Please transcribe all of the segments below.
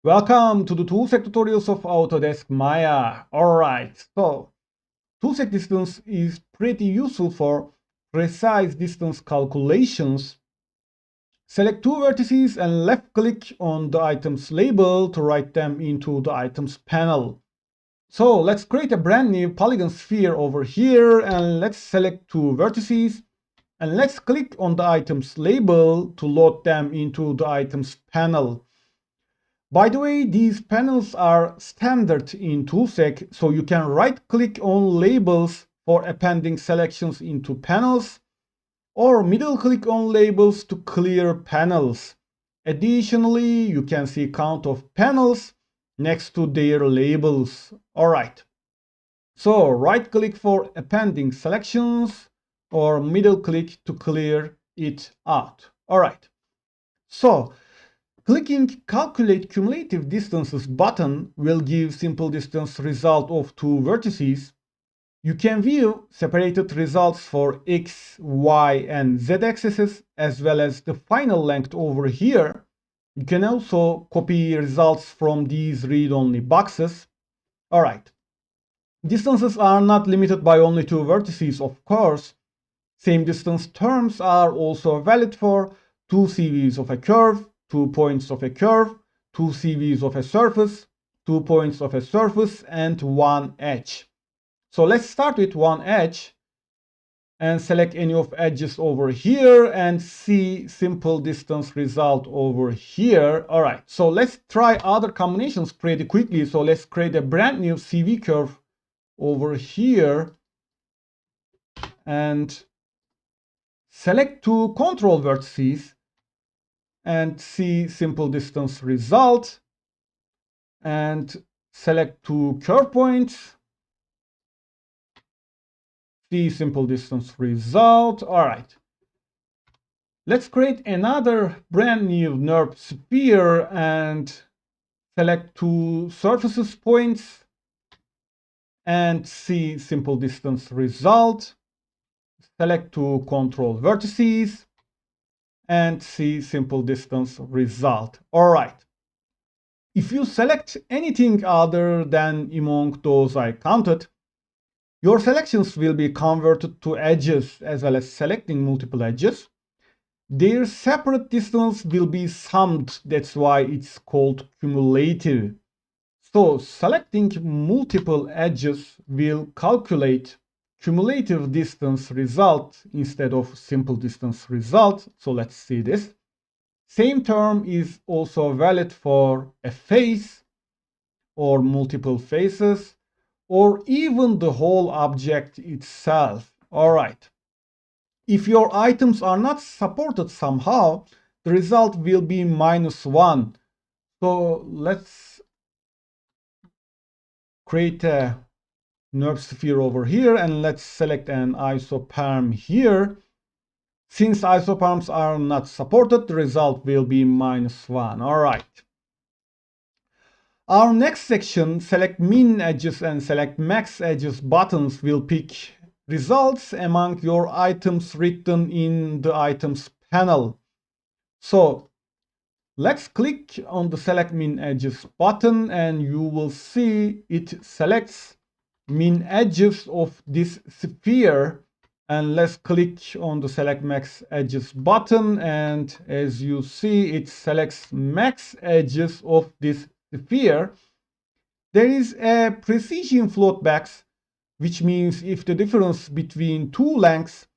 Welcome to the ToolSeq tutorials of Autodesk Maya. Alright, so ToolSeq Distance is pretty useful for precise distance calculations. Select two vertices and left click on the item's label to write them into the items panel. So let's create a brand new polygon sphere over here and let's select two vertices and let's click on the item's label to load them into the items panel. By the way, these panels are standard in ToolSeq, so you can right-click on labels for appending selections into panels, or middle-click on labels to clear panels. Additionally, you can see count of panels next to their labels. Alright, so right-click for appending selections, or middle-click to clear it out. Alright, so clicking Calculate Cumulative Distances button will give simple distance result of two vertices. You can view separated results for X, Y, and Z axes, as well as the final length over here. You can also copy results from these read-only boxes. Alright. Distances are not limited by only two vertices, of course. Same distance terms are also valid for two CVs of a curve, 2 points of a curve, 2 CVs of a surface, 2 points of a surface, and one edge. So let's start with one edge and select any of edges over here and see simple distance result over here. All right, so let's try other combinations pretty quickly. So let's create a brand new CV curve over here and select two control vertices and see simple distance result and select two curve points, see simple distance result. All right, let's create another brand new NURB sphere and select two surfaces points and see simple distance result. Select two control vertices and see simple distance result. All right. If you select anything other than among those I counted, your selections will be converted to edges as well as selecting multiple edges. Their separate distance will be summed. That's why it's called cumulative. So selecting multiple edges will calculate cumulative distance result instead of simple distance result. So let's see this. Same term is also valid for a face or multiple faces or even the whole object itself. All right. If your items are not supported somehow, the result will be -1. So let's create a NURB sphere over here and let's select an isoperm here. Since isoperms are not supported, the result will be -1. All right. Our next section, select min edges and select max edges buttons will pick results among your items written in the items panel. So let's click on the select min edges button and you will see it selects min edges of this sphere. And let's click on the select max edges button and as you see it selects max edges of this sphere. There is a precision float box, which means if the difference between two lengths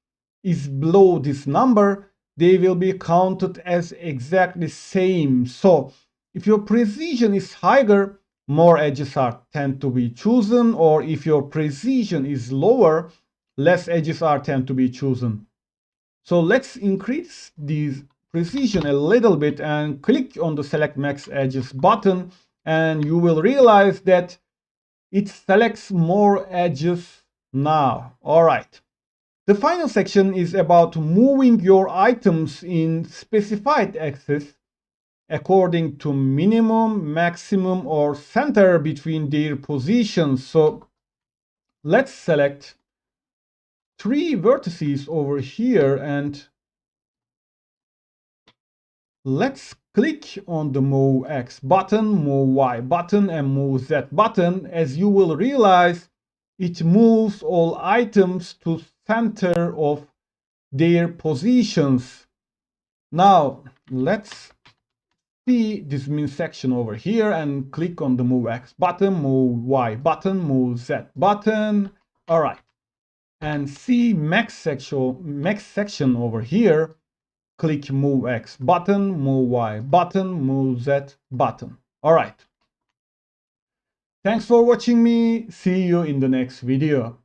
is below this number, they will be counted as exactly same. So if your precision is higher, more edges tend to be chosen, or if your precision is lower, less edges tend to be chosen. So let's increase this precision a little bit and click on the select max edges button and you will realize that it selects more edges now. All right. The final section is about moving your items in specified axes according to minimum, maximum, or center between their positions. So let's select three vertices over here and let's click on the Move X button, Move Y button, and Move Z button, as you will realize it moves all items to center of their positions. Now, let's see this min section over here and click on the Move X button, Move Y button, Move Z button. All right. And see max section over here. Click Move X button, Move Y button, Move Z button. All right. Thanks for watching me. See you in the next video.